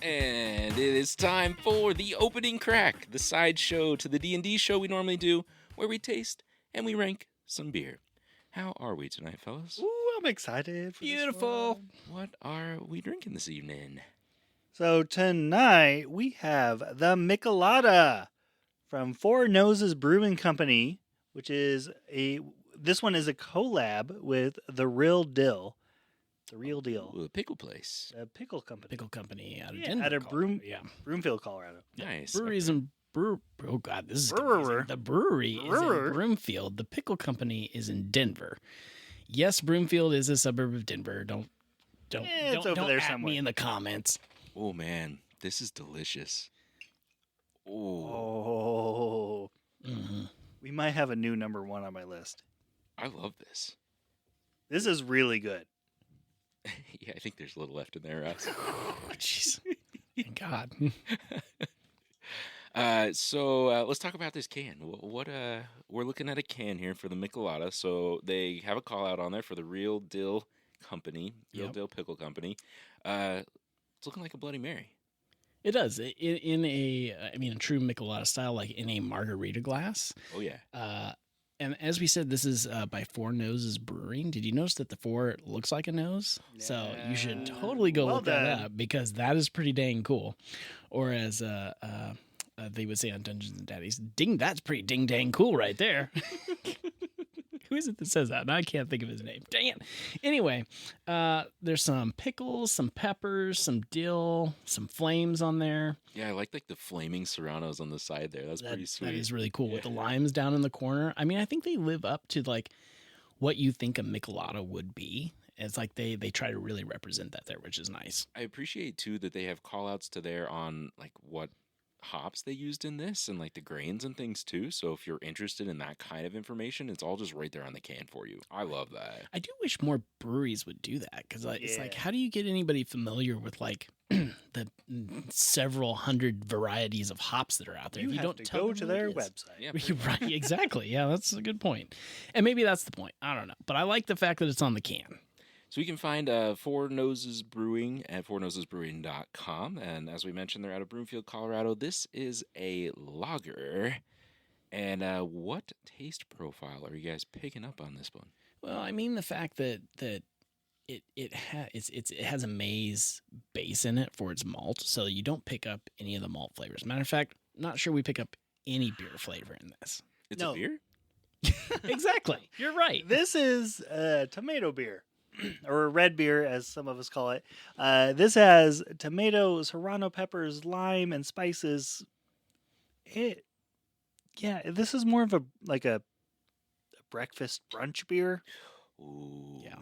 And it is time for the opening crack, the side show to the D&D show we normally do, where we taste and we rank some beer. How are we tonight, fellas? Ooh, I'm excited for Beautiful. this one. What are we drinking this evening? So tonight we have the Michelada from Noses Brewing Company, which is this one is a collab with The Real Dill. The Real Deal. Ooh, a pickle place. A pickle company. Pickle company out of Yeah, Denver. out of Colorado. Broomfield, Colorado. Nice. Breweries and oh god, this is Brewer. confusing. The brewery is in Broomfield. The pickle company is in Denver. Yes, Broomfield is a suburb of Denver. Don't it's over there at somewhere. me in the comments. Oh, man. This is delicious. Oh. Mm-hmm. We might have a new number one on my list. I love this. This is really good. Yeah, I think there's a little left in there, Russ. Oh, jeez. Thank God. So let's talk about this can. What we're looking at a can here for the Michelada. So they have a call out on there for the Real Dill Company, Real Yep. Dill Pickle Company. It's looking like a Bloody Mary. It does. In a true Michelada style, like in a margarita glass. Oh yeah. And as we said, this is by Noses Brewing. Did you notice that the 4 looks like a nose? So you should totally go Well look that done. up because that is pretty dang cool. Or as they would say on Dungeons and Daddies, ding, that's pretty ding dang cool right there. Who is it that says that? And I can't think of his name. Dang it. Anyway, there's some pickles, some peppers, some dill, some flames on there. Yeah, I like the flaming serranos on the side there. That's pretty sweet. That is really cool with the limes down in the corner. I mean, I think they live up to like what you think a Michelada would be. It's like they try to really represent that there, which is nice. I appreciate too that they have call outs to there on like what hops they used in this and like the grains and things too. So if you're interested in that kind of information, it's all just right there on the can for you. I love that. I do wish more breweries would do that because it's like, Yeah. how do you get anybody familiar with like the several hundred varieties of hops that are out there? You if you have don't to tell go them to what it their is? website. Yeah, You're right, exactly. Yeah, that's a good point. And maybe that's the point. I don't know. But I like the fact that it's on the can. So you can find Four Noses Brewing at fournosesbrewing.com. And as we mentioned, they're out of Broomfield, Colorado. This is a lager. And what taste profile are you guys picking up on this one? Well, I mean the fact that it has a maize base in it for its malt, so you don't pick up any of the malt flavors. Matter of fact, not sure we pick up any beer flavor in this. It's No. a beer? Exactly. You're right. This is tomato beer, or red beer, as some of us call it. This has tomatoes, serrano peppers, lime, and spices. This is more of a breakfast brunch beer. Ooh. Yeah.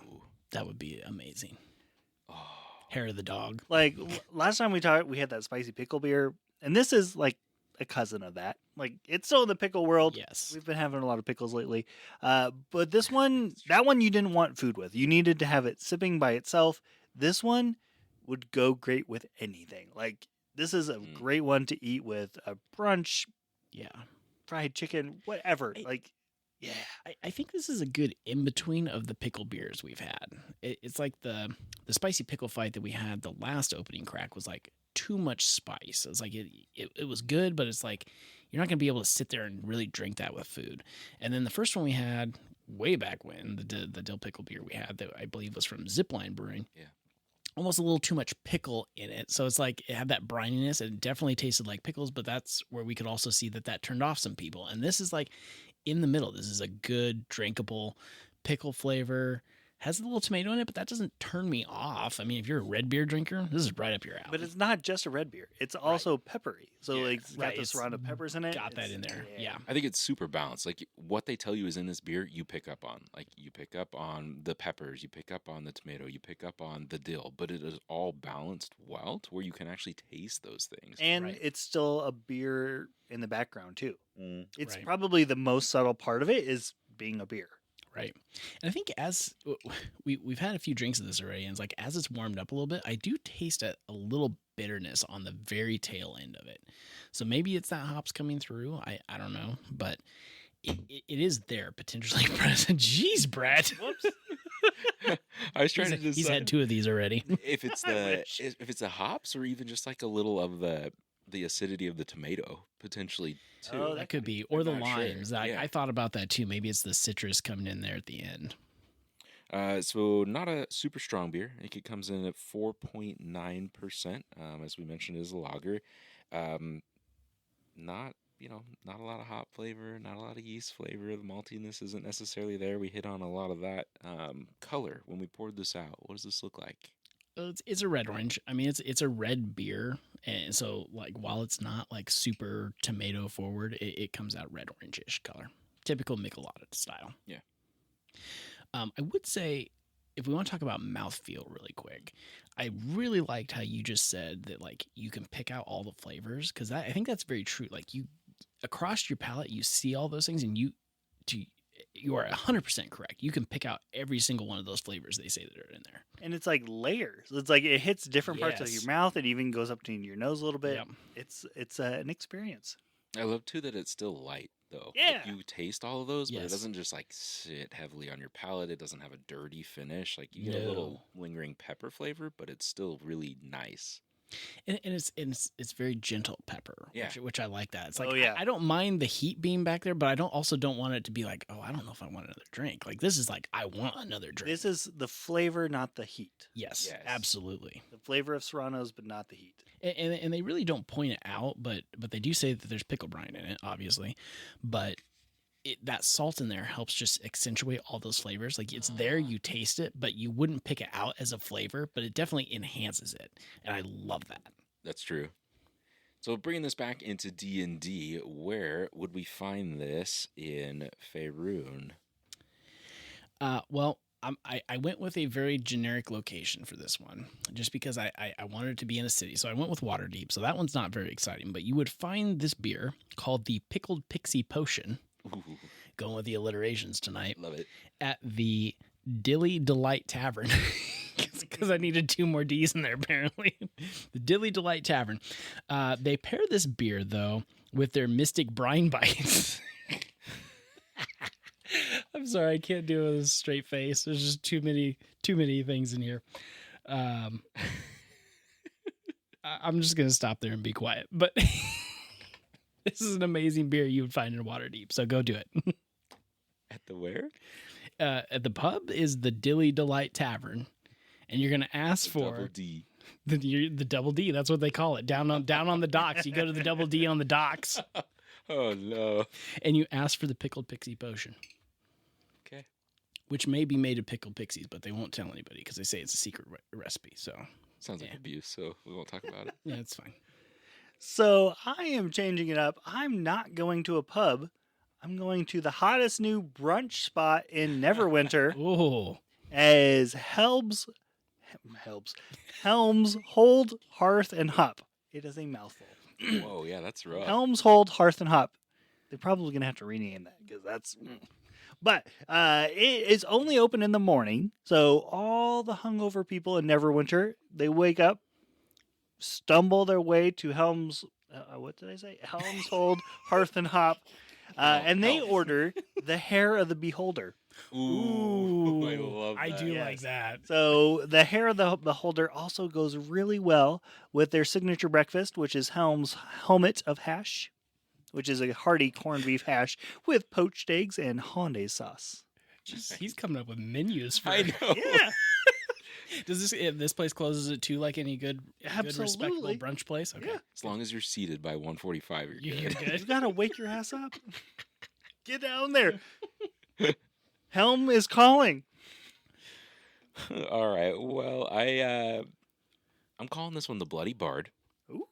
That would be amazing. Oh. Hair of the dog. Like last time we talked, we had that spicy pickle beer, and this is like a cousin of that. Like it's still in the pickle world. Yes. We've been having a lot of pickles lately. But this one, that one you didn't want food with. You needed to have it sipping by itself. This one would go great with anything. Like this is a great one to eat with a brunch, Yeah. fried chicken, whatever. Yeah. I think this is a good in between of the pickle beers we've had. It's like the spicy pickle fight that we had. The last opening crack was like too much spice. It's like it was good, but it's like you're not gonna be able to sit there and really drink that with food. And then the first one we had way back when the dill pickle beer we had that I believe was from Zipline Brewing. Yeah. Almost a little too much pickle in it. So it's like it had that brininess. It definitely tasted like pickles, but that's where we could also see that turned off some people. And this is like in the middle. This is a good, drinkable pickle flavor. Has a little tomato in it, but that doesn't turn me off. I mean, if you're a red beer drinker, this is right up your alley. But it's not just a red beer. It's also peppery. So Yeah, it's got right. the It's serrano peppers in it. got that in there. Yeah. I think it's super balanced. Like what they tell you is in this beer, you pick up on. Like you pick up on the peppers, you pick up on the tomato, you pick up on the dill, but it is all balanced well to where you can actually taste those things. And Right. it's still a beer in the background too. It's Right. probably the most subtle part of it is being a beer. Right. And I think as we've had a few drinks of this already, and it's like as it's warmed up a little bit, I do taste a little bitterness on the very tail end of it. So maybe it's that hops coming through. I don't know, but it is there potentially present. Jeez, Brad. Whoops. I was trying to He's had decide 2 of these already. if it's I the wish. if it's the hops or even just like a little of the acidity of the tomato potentially too. Oh, That could be, or I'm the not sure. limes. Yeah. I thought about that too. Maybe it's the citrus coming in there at the end. So not a super strong beer. It comes in at 4.9%. As we mentioned, is a lager. Um, not not a lot of hop flavor, not a lot of yeast flavor. The maltiness isn't necessarily there. We hit on a lot of that color when we poured this out. What does this look like? It's a red orange. I mean, it's a red beer, and so like while it's not like super tomato forward, it comes out red orange-ish color, typical Michelada style. Yeah. I would say if we want to talk about mouthfeel really quick, I really liked how you just said that like you can pick out all the flavors because I think that's very true. Like you across your palate, you see all those things, and you are 100% correct. You can pick out every single one of those flavors they say that are in there. And it's like layers. It's like it hits different parts of Yes. your mouth. It even goes up to your nose a little bit. Yep. It's an experience. I love too that it's still light though. Yeah. Like, you taste all of those, but it Yes. doesn't just like sit heavily on your palate. It doesn't have a dirty finish. Like you get a little lingering pepper flavor, but it's still really nice. And it's very gentle pepper, Yeah. which I like that. It's like Oh, yeah. I don't mind the heat being back there, but I don't want it to be like, oh, I don't know if I want another drink. Like this is like I want another drink. This is the flavor, not the heat. Yes, Yes. absolutely. The flavor of Serrano's, but not the heat. And they really don't point it out, but they do say that there's pickle brine in it, obviously, but that salt in there helps just accentuate all those flavors. Like it's there, you taste it, but you wouldn't pick it out as a flavor, but it definitely enhances it, and I love that. That's true. So bringing this back into D&D, where would we find this in Faerun? Well, I went with a very generic location for this one, just because I wanted it to be in a city. So I went with Waterdeep. So that one's not very exciting, but you would find this beer called the Pickled Pixie Potion, Ooh, going with the alliterations tonight, love it. at the Dilly Delight Tavern. Because I needed 2 more D's in there, apparently. The Dilly Delight Tavern. They pair this beer, though, with their Mystic Brine Bites. I'm sorry, I can't do it with a straight face. There's just too many things in here. I'm just gonna stop there and be quiet. But this is an amazing beer you would find in Waterdeep, so go do it. At the where? At the pub is the Dilly Delight Tavern, and you're gonna ask for Double D. the Double D. That's what they call it. Down on the docks. You go to the Double D on the docks, Oh no. and you ask for the Pickled Pixie Potion, Okay. which may be made of pickled pixies, but they won't tell anybody because they say it's a secret recipe. So Sounds like Yeah. abuse, so we won't talk about it. yeah, it's fine. So I am changing it up. I'm not going to a pub. I'm going to the hottest new brunch spot in Neverwinter Oh, as Helms Hold Hearth and Hop. It is a mouthful. Whoa, yeah, that's rough. Helms Hold Hearth and Hop. They're probably gonna have to rename that because that's. But it is only open in the morning, so all the hungover people in Neverwinter, they wake up, stumble their way to Helms. What did I say? Helms Hold Hearth and Hop, and they Helms. order the Hair of the Beholder. Ooh, I love that. I do Yes. like that. So the Hair of the Beholder also goes really well with their signature breakfast, which is Helm's Helmet of Hash, which is a hearty corned beef hash with poached eggs and hollandaise sauce. Jeez, he's coming up with menus for. I know. Yeah, Does this place closes at 2 like any good respectable Absolutely. brunch place? Okay. Yeah. As long as you're seated by 1:45, you're You're good. good. you gotta wake your ass up. Get down there. Helm is calling. All right. Well, I'm calling this one the Bloody Bard. Ooh.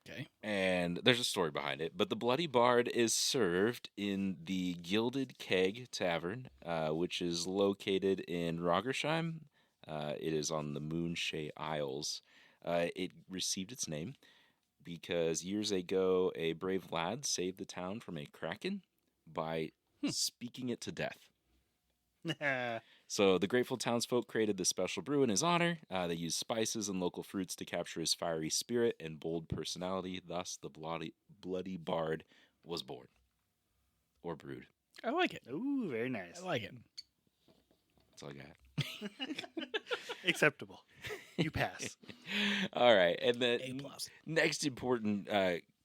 Okay. And there's a story behind it. But the Bloody Bard is served in the Gilded Keg Tavern, which is located in Rogersheim. It is on the Moonshae Isles. It received its name because years ago, a brave lad saved the town from a kraken by speaking it to death. So the grateful townsfolk created this special brew in his honor. They used spices and local fruits to capture his fiery spirit and bold personality. Thus, the Bloody Bard was born. Or brewed. I like it. Ooh, very nice. I like it. That's all I got. Acceptable. You pass. All right, and then A plus. next important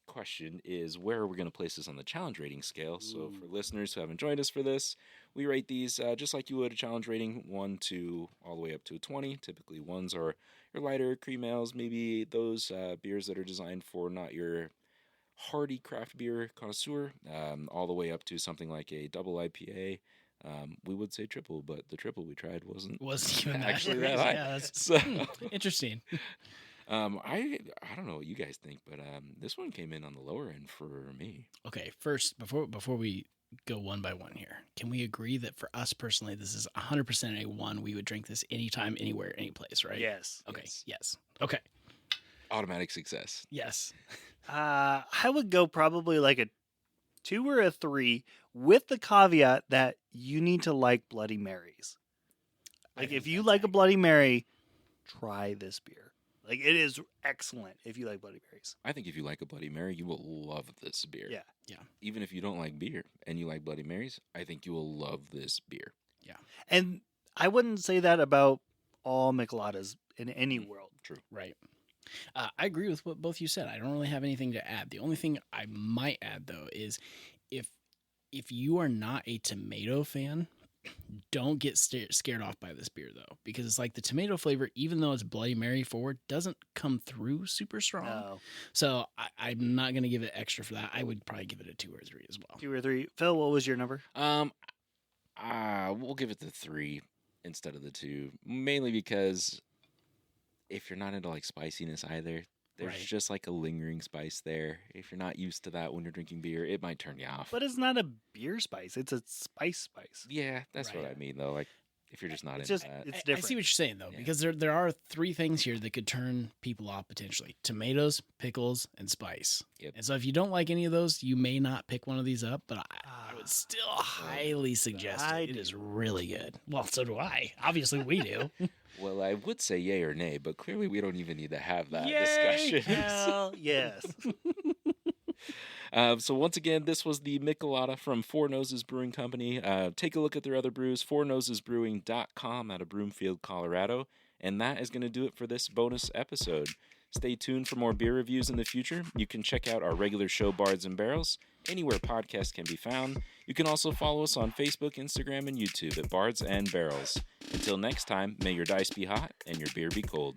question is where are we going to place this on the challenge rating scale? So for listeners who haven't joined us for this, we rate these just like you would a challenge rating, 1 to all the way up to a 20. Typically, ones are your lighter cream ales, maybe those beers that are designed for not your hearty craft beer connoisseur, all the way up to something like a double IPA. We would say triple, but the triple we tried wasn't Even actually crazy. that high. Yeah, that's So interesting. I don't know what you guys think, but this one came in on the lower end for me. Okay, first, before we go one by one here, can we agree that for us personally, this is 100% a one? We would drink this anytime, anywhere, any place, right? Yes. Okay. Yes. Yes. Okay. Automatic success. Yes. I would go probably like a 2 or a 3 with the caveat that you need to like Bloody Marys. Like if you like a Bloody Mary, try this beer. Like it is excellent if you like Bloody Marys. I think if you like a Bloody Mary, you will love this beer. Yeah. Yeah. Even if you don't like beer and you like Bloody Marys, I think you will love this beer. And I wouldn't say that about all Micheladas in any world. True. Right. I agree with what both you said. I don't really have anything to add. The only thing I might add though is if you are not a tomato fan, don't get scared off by this beer though, because it's like the tomato flavor, even though it's Bloody Mary forward, doesn't come through super strong. No. So I'm not going to give it extra for that. I would probably give it a 2 or 3 as well. 2 or 3. Phil, what was your number? We'll give it the 3 instead of the 2, mainly because if you're not into like spiciness either, there's Right. just like a lingering spice there. If you're not used to that when you're drinking beer, it might turn you off. But it's not a beer spice. It's a spice. Yeah, that's what Right. I mean though. Like if you're just not It's into just- that. it's I different. see what you're saying though, Yeah. because there are 3 things here that could turn people off potentially: tomatoes, pickles, and spice. Yep. And so if you don't like any of those, you may not pick one of these up. But I would still highly suggest I it. It is really good. Well, so do I. Obviously, we do. Well, I would say yay or nay, but clearly we don't even need to have that Yay! discussion. Hell yes. So once again, this was the Michelada from Four Noses Brewing Company. Take a look at their other brews, fournosesbrewing.com out of Broomfield, Colorado. And that is going to do it for this bonus episode. Stay tuned for more beer reviews in the future. You can check out our regular show, Bards and Barrels, anywhere podcasts can be found. You can also follow us on Facebook, Instagram, and YouTube at Bards and Barrels. Until next time, may your dice be hot and your beer be cold.